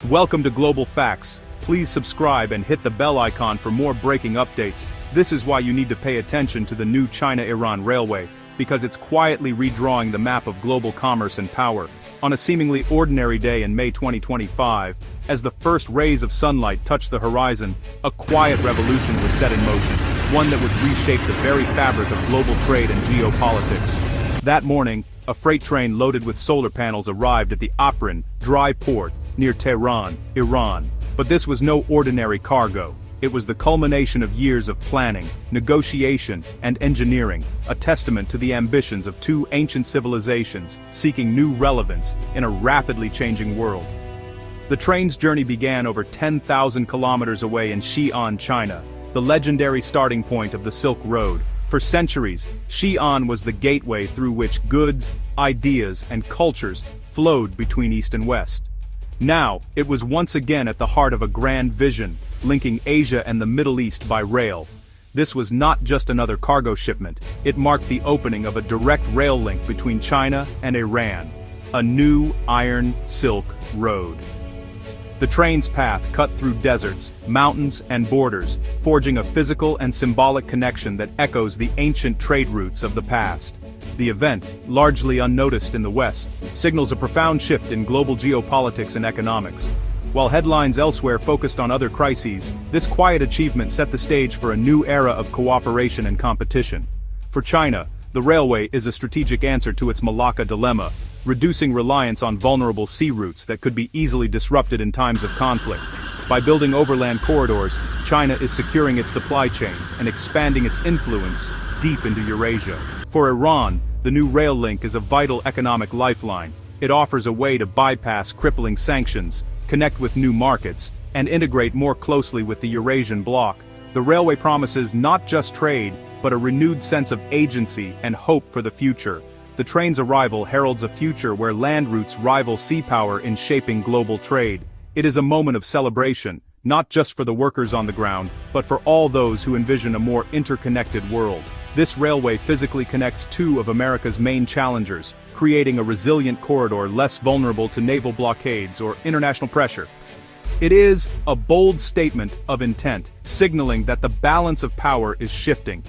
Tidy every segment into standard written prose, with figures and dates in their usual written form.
Welcome to Global Facts. Please subscribe and hit the bell icon for more breaking updates. This is why you need to pay attention to the new China-Iran railway, because it's quietly redrawing the map of global commerce and power. On a seemingly ordinary day in May 2025, as the first rays of sunlight touched the horizon, a quiet revolution was set in motion, one that would reshape the very fabric of global trade and geopolitics. That morning, a freight train loaded with solar panels arrived at the Afrin dry port near Tehran, Iran. But this was no ordinary cargo. It was the culmination of years of planning, negotiation, and engineering, a testament to the ambitions of two ancient civilizations seeking new relevance in a rapidly changing world. The train's journey began over 10,000 kilometers away in Xi'an, China, the legendary starting point of the Silk Road. For centuries, Xi'an was the gateway through which goods, ideas, and cultures flowed between East and West. Now, it was once again at the heart of a grand vision, linking Asia and the Middle East by rail. This was not just another cargo shipment, it marked the opening of a direct rail link between China and Iran, a new Iron Silk Road. The train's path cut through deserts, mountains, and borders, forging a physical and symbolic connection that echoes the ancient trade routes of the past. The event, largely unnoticed in the West, signals a profound shift in global geopolitics and economics. While headlines elsewhere focused on other crises, this quiet achievement set the stage for a new era of cooperation and competition. For China, the railway is a strategic answer to its Malacca dilemma, reducing reliance on vulnerable sea routes that could be easily disrupted in times of conflict. By building overland corridors, China is securing its supply chains and expanding its influence deep into Eurasia. For Iran, the new rail link is a vital economic lifeline. It offers a way to bypass crippling sanctions, connect with new markets, and integrate more closely with the Eurasian bloc. The railway promises not just trade, but a renewed sense of agency and hope for the future. The train's arrival heralds a future where land routes rival sea power in shaping global trade. It is a moment of celebration, not just for the workers on the ground, but for all those who envision a more interconnected world. This railway physically connects two of America's main challengers, creating a resilient corridor less vulnerable to naval blockades or international pressure. It is a bold statement of intent, signaling that the balance of power is shifting.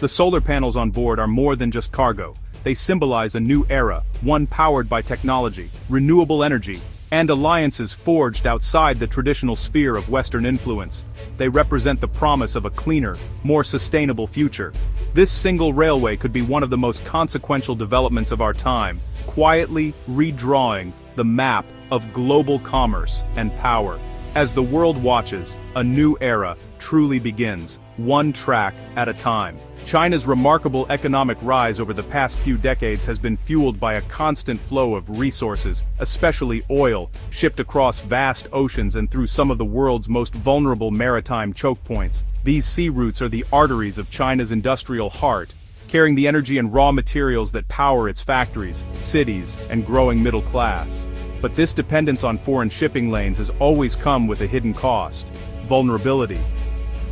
The solar panels on board are more than just cargo. They symbolize a new era, one powered by technology, renewable energy, and alliances forged outside the traditional sphere of Western influence. They represent the promise of a cleaner, more sustainable future. This single railway could be one of the most consequential developments of our time, quietly redrawing the map of global commerce and power. As the world watches, a new era truly begins, one track at a time. China's remarkable economic rise over the past few decades has been fueled by a constant flow of resources, especially oil, shipped across vast oceans and through some of the world's most vulnerable maritime chokepoints. These sea routes are the arteries of China's industrial heart, carrying the energy and raw materials that power its factories, cities, and growing middle class. But this dependence on foreign shipping lanes has always come with a hidden cost: vulnerability.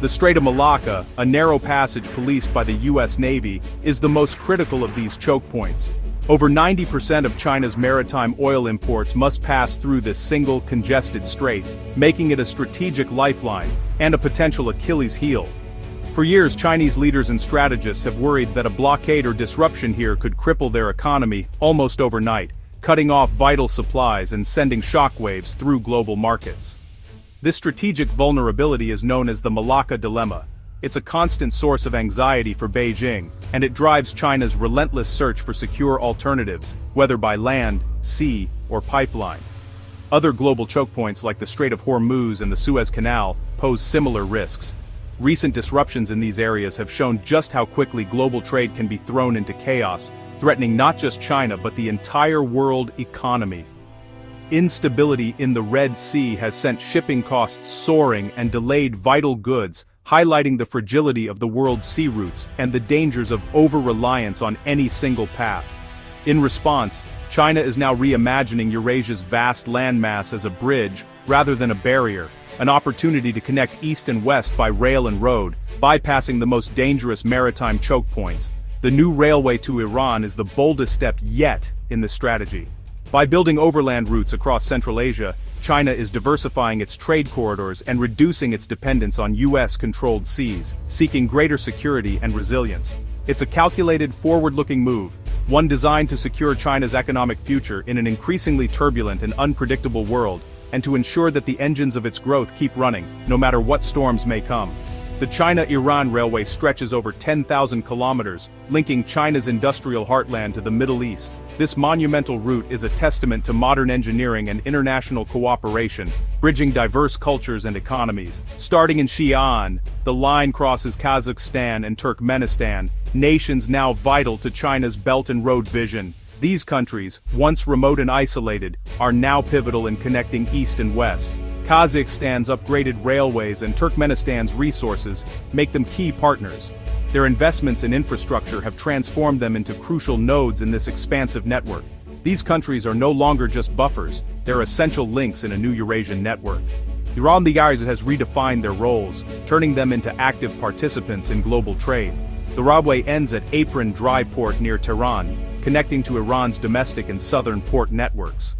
The Strait of Malacca, a narrow passage policed by the U.S. Navy, is the most critical of these choke points. Over 90% of China's maritime oil imports must pass through this single congested strait, making it a strategic lifeline and a potential Achilles heel. For years, Chinese leaders and strategists have worried that a blockade or disruption here could cripple their economy almost overnight, cutting off vital supplies and sending shockwaves through global markets. This strategic vulnerability is known as the Malacca dilemma. It's a constant source of anxiety for Beijing, and it drives China's relentless search for secure alternatives, whether by land, sea, or pipeline. Other global choke points like the Strait of Hormuz and the Suez Canal pose similar risks. Recent disruptions in these areas have shown just how quickly global trade can be thrown into chaos, threatening not just China but the entire world economy. Instability in the Red Sea has sent shipping costs soaring and delayed vital goods, highlighting the fragility of the world's sea routes and the dangers of over-reliance on any single path. In response, China is now reimagining Eurasia's vast landmass as a bridge rather than a barrier, an opportunity to connect east and west by rail and road, bypassing the most dangerous maritime choke points. The new railway to Iran is the boldest step yet in this strategy. By building overland routes across Central Asia, China is diversifying its trade corridors and reducing its dependence on U.S.-controlled seas, seeking greater security and resilience. It's a calculated, forward-looking move, one designed to secure China's economic future in an increasingly turbulent and unpredictable world, and to ensure that the engines of its growth keep running, no matter what storms may come. The China-Iran Railway stretches over 10,000 kilometers, linking China's industrial heartland to the Middle East. This monumental route is a testament to modern engineering and international cooperation, bridging diverse cultures and economies. Starting in Xi'an, the line crosses Kazakhstan and Turkmenistan, nations now vital to China's Belt and Road vision. These countries, once remote and isolated, are now pivotal in connecting East and West. Kazakhstan's upgraded railways and Turkmenistan's resources make them key partners. Their investments in infrastructure have transformed them into crucial nodes in this expansive network. These countries are no longer just buffers, they're essential links in a new Eurasian network. Iran has redefined their roles, turning them into active participants in global trade. The railway ends at Apron Dry Port near Tehran, connecting to Iran's domestic and southern port networks.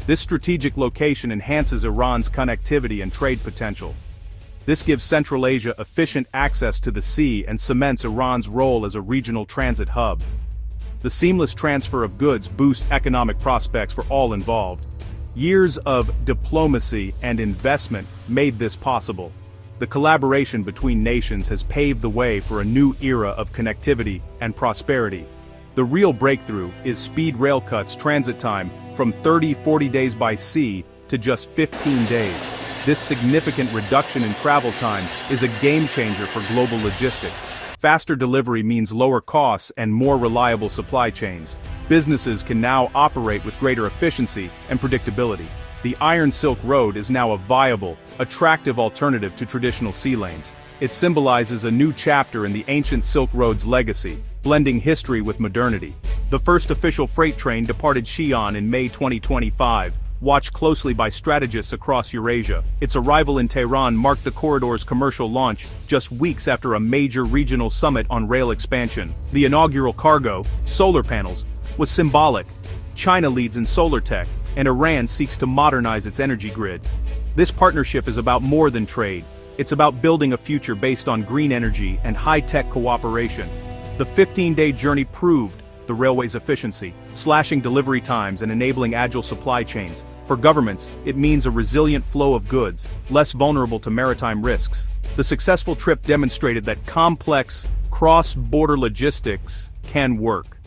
This strategic location enhances Iran's connectivity and trade potential. This gives Central Asia efficient access to the sea and cements Iran's role as a regional transit hub. The seamless transfer of goods boosts economic prospects for all involved. Years of diplomacy and investment made this possible. The collaboration between nations has paved the way for a new era of connectivity and prosperity. The real breakthrough is speed rail cuts transit time from 30-40 days by sea to just 15 days. This significant reduction in travel time is a game-changer for global logistics. Faster delivery means lower costs and more reliable supply chains. Businesses can now operate with greater efficiency and predictability. The Iron Silk Road is now a viable, attractive alternative to traditional sea lanes. It symbolizes a new chapter in the ancient Silk Road's legacy, blending history with modernity. The first official freight train departed Xi'an in May 2025, watched closely by strategists across Eurasia. Its arrival in Tehran marked the corridor's commercial launch just weeks after a major regional summit on rail expansion. The inaugural cargo, solar panels, was symbolic. China leads in solar tech, and Iran seeks to modernize its energy grid. This partnership is about more than trade. It's about building a future based on green energy and high-tech cooperation. The 15-day journey proved the railway's efficiency, slashing delivery times and enabling agile supply chains. For governments, it means a resilient flow of goods, less vulnerable to maritime risks. The successful trip demonstrated that complex, cross-border logistics can work.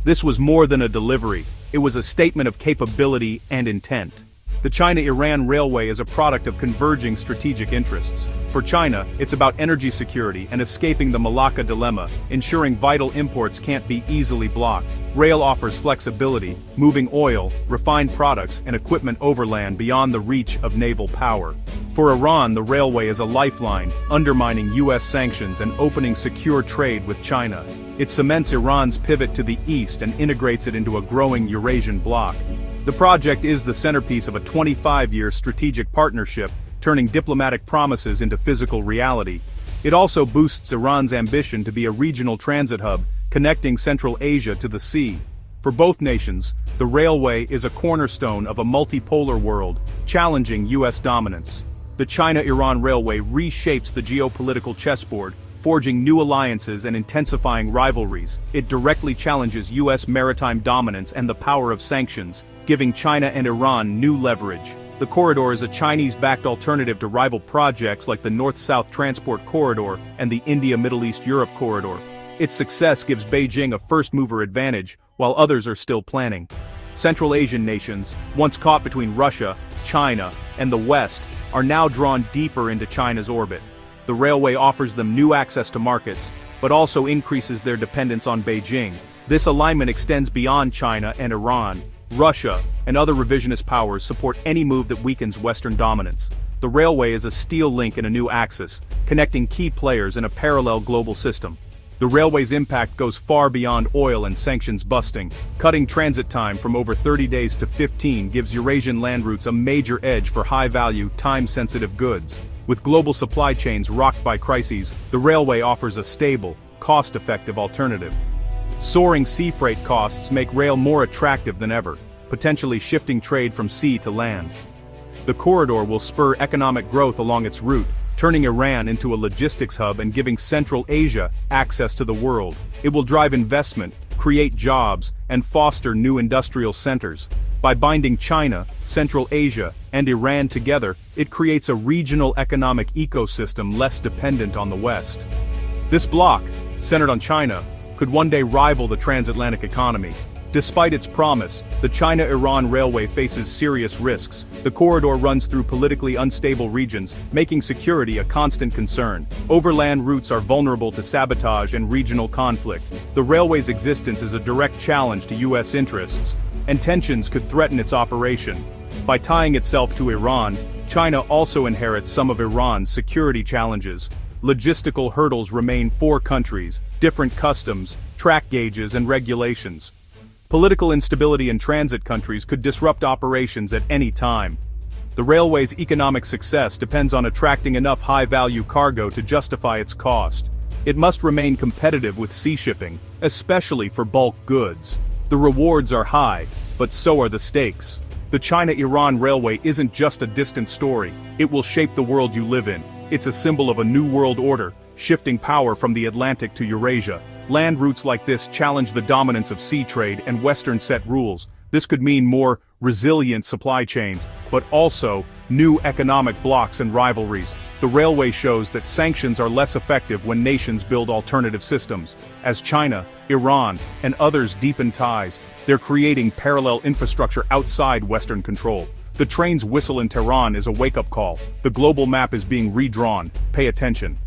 This was more than a delivery, it was a statement of capability and intent. The China-Iran Railway is a product of converging strategic interests. For China, it's about energy security and escaping the Malacca dilemma, ensuring vital imports can't be easily blocked. Rail offers flexibility, moving oil, refined products, and equipment overland beyond the reach of naval power. For Iran, the railway is a lifeline, undermining U.S. sanctions and opening secure trade with China. It cements Iran's pivot to the east and integrates it into a growing Eurasian bloc. The project is the centerpiece of a 25-year strategic partnership, turning diplomatic promises into physical reality. It also boosts Iran's ambition to be a regional transit hub, connecting Central Asia to the sea. For both nations, the railway is a cornerstone of a multipolar world, challenging U.S. dominance. The China-Iran Railway reshapes the geopolitical chessboard, forging new alliances and intensifying rivalries. It directly challenges U.S. maritime dominance and the power of sanctions, giving China and Iran new leverage. The corridor is a Chinese-backed alternative to rival projects like the North-South Transport Corridor and the India-Middle East-Europe Corridor. Its success gives Beijing a first-mover advantage, while others are still planning. Central Asian nations, once caught between Russia, China, and the West, are now drawn deeper into China's orbit. The railway offers them new access to markets, but also increases their dependence on Beijing. This alignment extends beyond China and Iran. Russia and other revisionist powers support any move that weakens Western dominance. The railway is a steel link in a new axis, connecting key players in a parallel global system. The railway's impact goes far beyond oil and sanctions busting. Cutting transit time from over 30 days to 15 gives Eurasian land routes a major edge for high-value, time-sensitive goods. With global supply chains rocked by crises, the railway offers a stable, cost-effective alternative. Soaring sea freight costs make rail more attractive than ever, potentially shifting trade from sea to land. The corridor will spur economic growth along its route, turning Iran into a logistics hub and giving Central Asia access to the world. It will drive investment, create jobs, and foster new industrial centers. By binding China, Central Asia, and Iran together, it creates a regional economic ecosystem less dependent on the West. This bloc, centered on China, could one day rival the transatlantic economy. Despite its promise, the China-Iran railway faces serious risks. The corridor runs through politically unstable regions, making security a constant concern. Overland routes are vulnerable to sabotage and regional conflict. The railway's existence is a direct challenge to U.S. interests, and tensions could threaten its operation. By tying itself to Iran, China also inherits some of Iran's security challenges. Logistical hurdles remain for countries, different customs, track gauges, and regulations. Political instability in transit countries could disrupt operations at any time. The railway's economic success depends on attracting enough high-value cargo to justify its cost. It must remain competitive with sea shipping, especially for bulk goods. The rewards are high, but so are the stakes. The China-Iran railway isn't just a distant story, it will shape the world you live in. It's a symbol of a new world order, shifting power from the Atlantic to Eurasia. Land routes like this challenge the dominance of sea trade and Western set rules. This could mean more resilient supply chains, but also new economic blocks and rivalries. The railway shows that sanctions are less effective when nations build alternative systems. As China, Iran, and others deepen ties, they're creating parallel infrastructure outside Western control. The train's whistle in Tehran is a wake-up call. The global map is being redrawn. Pay attention.